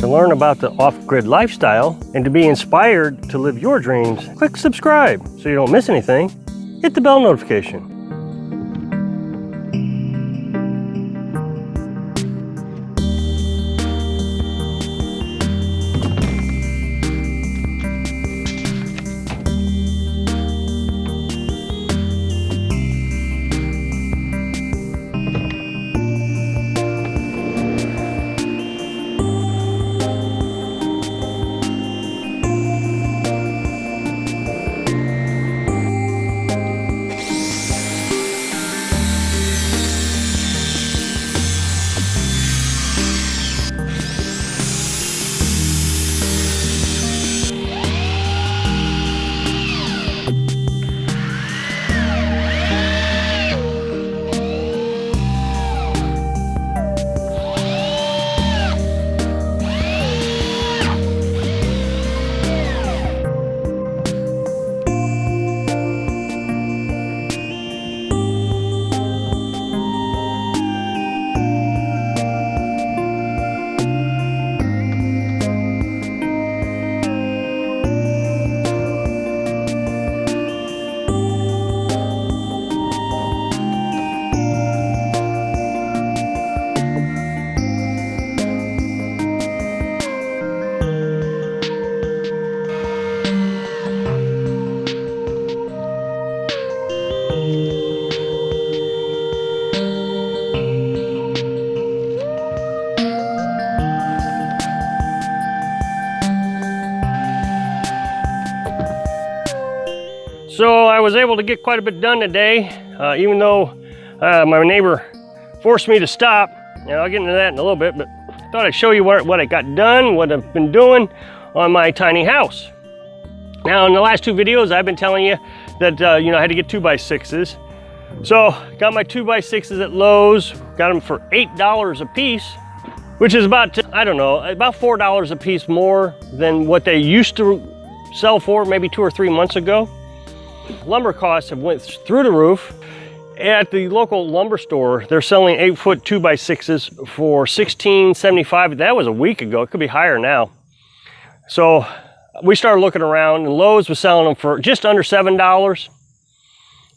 To learn about the off-grid lifestyle and to be inspired to live your dreams, click subscribe so you don't miss anything. Hit the bell notification. So I was able to get quite a bit done today, even though my neighbor forced me to stop. And I'll get into that in a little bit, but I thought I'd show you what I got done, what I've been doing on my tiny house. Now, in the last two videos, I've been telling you that I had to get 2x6s. So got my 2x6s at Lowe's, got them for $8 a piece, which is about, about $4 a piece more than what they used to sell for maybe 2 or 3 months ago. Lumber costs have went through the roof. At the local lumber store, they're selling 8-foot 2x6s for $16.75. That was a week ago. It could be higher now. So we started looking around, and Lowe's was selling them for just under $7.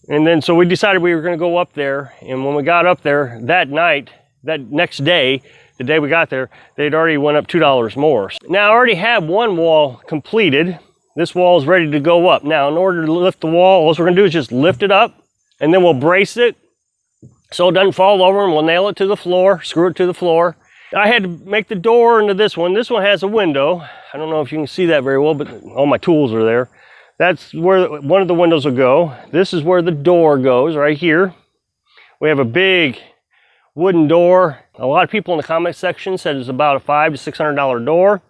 And then so we decided we were going to go up there. And when we got up there that night, that next day, the day we got there, they'd already went up $2 more. Now I already have one wall completed. This wall is ready to go up. Now, in order to lift the wall, all we're gonna do is just lift it up, and then we'll brace it so it doesn't fall over, and we'll nail it to the floor, screw it to the floor. I had to make the door into this one. This one has a window. I don't know if you can see that very well, but all my tools are there. That's where one of the windows will go. This is where the door goes, right here. We have a big wooden door. A lot of people in the comment section said it's about a $500 to $600 door.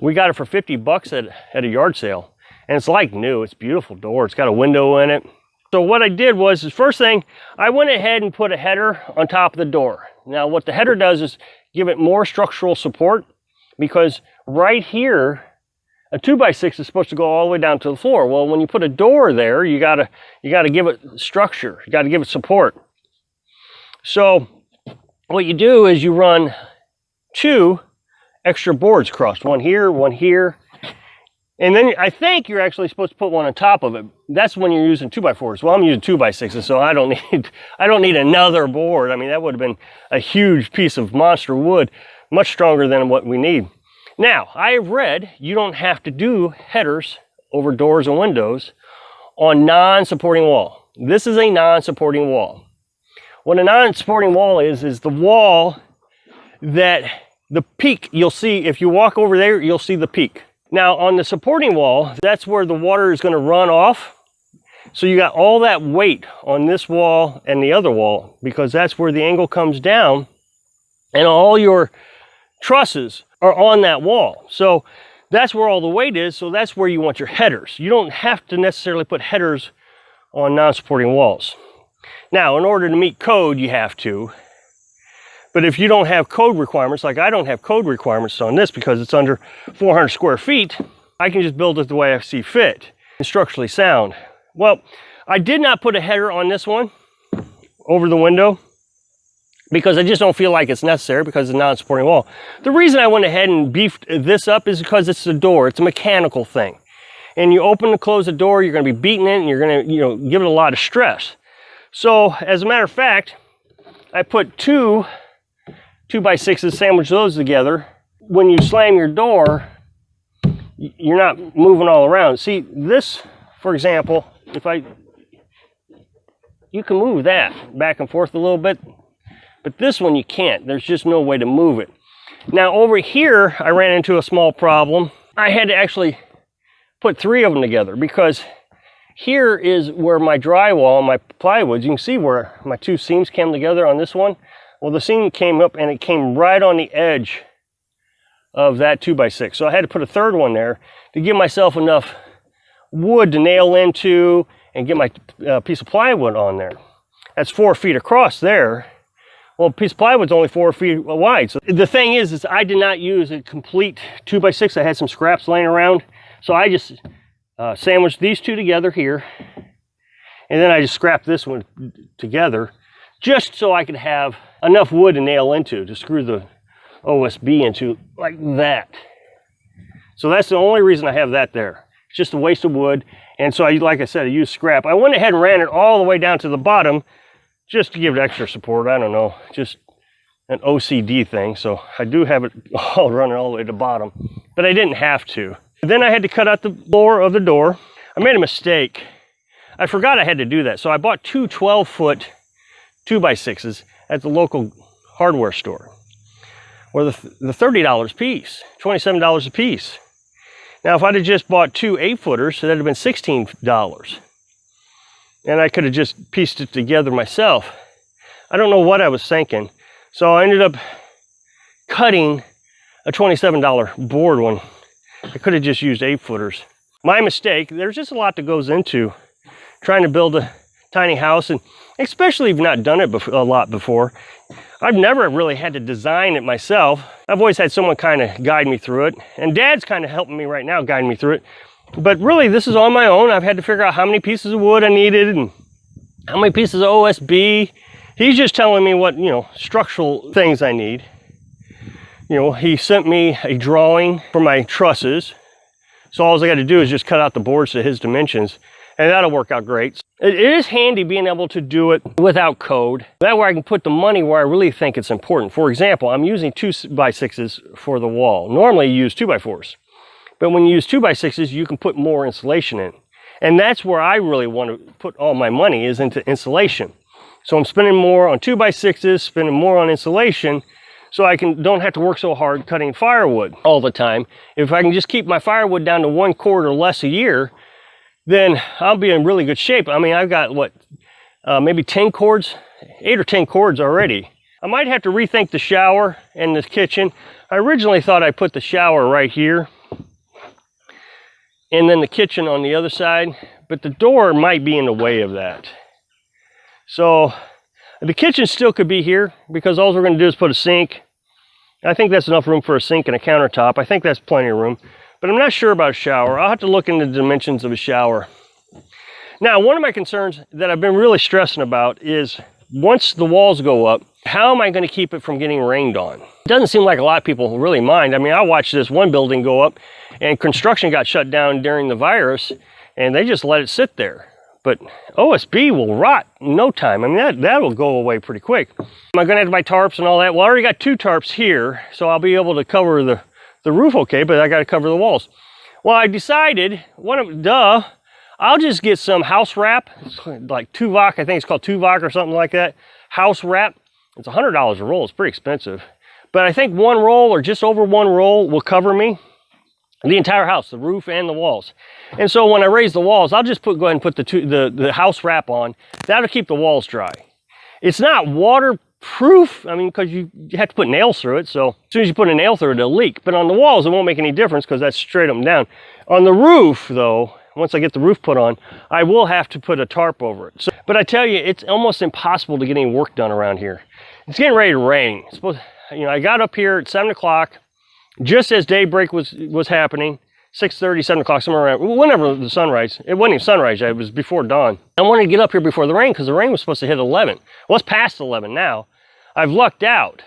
We got it for 50 bucks at a yard sale. And it's like new. It's a beautiful door. It's got a window in it. So what I did was, the first thing, I went ahead and put a header on top of the door. Now what the header does is give it more structural support, because right here, a 2x6 is supposed to go all the way down to the floor. Well, when you put a door there, you gotta give it structure. You gotta give it support. So what you do is you run 2 extra boards across, one here, and then I think you're actually supposed to put one on top of it. That's when you're using 2x4s. Well, I'm using 2x6s, so I don't need another board. I mean, that would have been a huge piece of monster wood, much stronger than what we need. Now, I have read you don't have to do headers over doors and windows on non-supporting wall. This is a non-supporting wall. What a non-supporting wall is the wall that the peak, you'll see, if you walk over there, you'll see the peak. Now on the supporting wall, that's where the water is going to run off. So you got all that weight on this wall and the other wall, because that's where the angle comes down, and all your trusses are on that wall. So that's where all the weight is. So that's where you want your headers. You don't have to necessarily put headers on non-supporting walls. Now, in order to meet code, you have to. But if you don't have code requirements, like I don't have code requirements on this because it's under 400 square feet, I can just build it the way I see fit and structurally sound. Well, I did not put a header on this one over the window because I just don't feel like it's necessary because it's a non-supporting wall. The reason I went ahead and beefed this up is because it's a door. It's a mechanical thing. And you open and close the door, you're going to be beating it and you're going to, give it a lot of stress. So as a matter of fact, I put two 2x6s, sandwich those together. When you slam your door, you're not moving all around. See, this, for example, you can move that back and forth a little bit, but this one you can't. There's just no way to move it. Now over here, I ran into a small problem. I had to actually put 3 of them together because here is where my drywall and my plywood, you can see where my 2 seams came together on this one. Well, the seam came up and it came right on the edge of that 2x6. So I had to put a 3rd one there to give myself enough wood to nail into and get my piece of plywood on there. That's 4 feet across there. Well, a piece of plywood's only 4 feet wide. So the thing is I did not use a complete 2x6. I had some scraps laying around. So I just sandwiched these 2 together here. And then I just scrapped this one together just so I could have enough wood to nail into, to screw the OSB into like that. So that's the only reason I have that there. It's just a waste of wood. And so, like I said, I used scrap. I went ahead and ran it all the way down to the bottom just to give it extra support. I don't know, just an OCD thing. So I do have it all running all the way to the bottom, but I didn't have to. Then I had to cut out the floor of the door. I made a mistake. I forgot I had to do that. So I bought 2 12-foot 2x6s at the local hardware store. Or the $30 a piece, $27 a piece. Now, if I'd have just bought 2 8-footers, that'd have been $16. And I could have just pieced it together myself. I don't know what I was thinking. So I ended up cutting a $27 board one. I could have just used 8-footers. My mistake. There's just a lot that goes into trying to build a tiny house, and especially if you've not done it a lot before. I've never really had to design it myself. I've always had someone kind of guide me through it, and Dad's kind of helping me right now, guiding me through it. But really, this is on my own. I've had to figure out how many pieces of wood I needed and how many pieces of OSB. He's just telling me what, structural things I need. He sent me a drawing for my trusses. So all I got to do is just cut out the boards to his dimensions, and that'll work out great. It is handy being able to do it without code. That way I can put the money where I really think it's important. For example, I'm using 2x6s for the wall. Normally you use 2x4s. But when you use 2x6s, you can put more insulation in. And that's where I really want to put all my money, is into insulation. So I'm spending more on 2x6s, spending more on insulation, so I don't have to work so hard cutting firewood all the time. If I can just keep my firewood down to 1 cord or less a year, then I'll be in really good shape. I mean, I've got, maybe 10 cords, 8 or 10 cords already. I might have to rethink the shower and the kitchen. I originally thought I'd put the shower right here and then the kitchen on the other side, but the door might be in the way of that. So the kitchen still could be here because all we're going to do is put a sink. I think that's enough room for a sink and a countertop. I think that's plenty of room. But I'm not sure about a shower. I'll have to look into the dimensions of a shower. Now, one of my concerns that I've been really stressing about is once the walls go up, how am I going to keep it from getting rained on? It doesn't seem like a lot of people really mind. I mean, I watched this one building go up and construction got shut down during the virus and they just let it sit there. But OSB will rot in no time. I mean, that will go away pretty quick. Am I going to have to buy tarps and all that? Well, I already got 2 tarps here, so I'll be able to cover the roof okay, but I got to cover the walls. Well, I decided, I'll just get some house wrap. It's like Tuvok, I think it's called Tuvok or something like that. House wrap. It's $100 a roll. It's pretty expensive. But I think 1 roll or just over 1 roll will cover me. The entire house, the roof and the walls. And so when I raise the walls, I'll just go ahead and put the house wrap on. That'll keep the walls dry. It's not waterproof, I mean, because you have to put nails through it. So as soon as you put a nail through it, it'll leak. But on the walls, it won't make any difference because that's straight up and down. On the roof, though, once I get the roof put on, I will have to put a tarp over it. But I tell you, it's almost impossible to get any work done around here. It's getting ready to rain. I got up here at 7 o'clock. Just as daybreak was happening, 6:30, 7 o'clock, somewhere around, whenever the sunrise. It wasn't even sunrise, it was before dawn. I wanted to get up here before the rain because the rain was supposed to hit 11. Well, it's past 11 now. I've lucked out.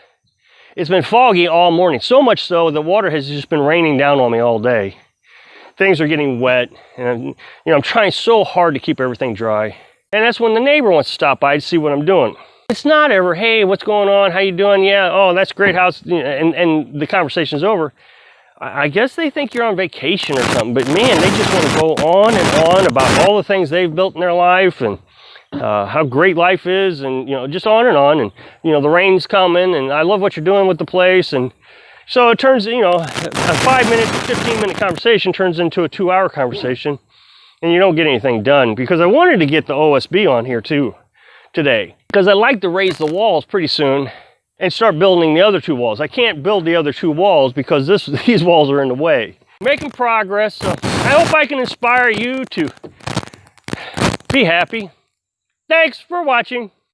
It's been foggy all morning, so much so the water has just been raining down on me all day. Things are getting wet, and I'm trying so hard to keep everything dry. And that's when the neighbor wants to stop by to see what I'm doing. It's not ever, hey, what's going on? How you doing? Yeah, oh, that's great house, and the conversation's over. I guess they think you're on vacation or something, but man, they just want to go on and on about all the things they've built in their life and how great life is, and just on, and the rain's coming, and I love what you're doing with the place. And so it turns, a 5-minute, 15-minute conversation turns into a 2-hour conversation, and you don't get anything done, because I wanted to get the OSB on here too today, because I'd like to raise the walls pretty soon and start building the other 2 walls. I can't build the other 2 walls because these walls are in the way. Making progress, so I hope I can inspire you to be happy. Thanks for watching.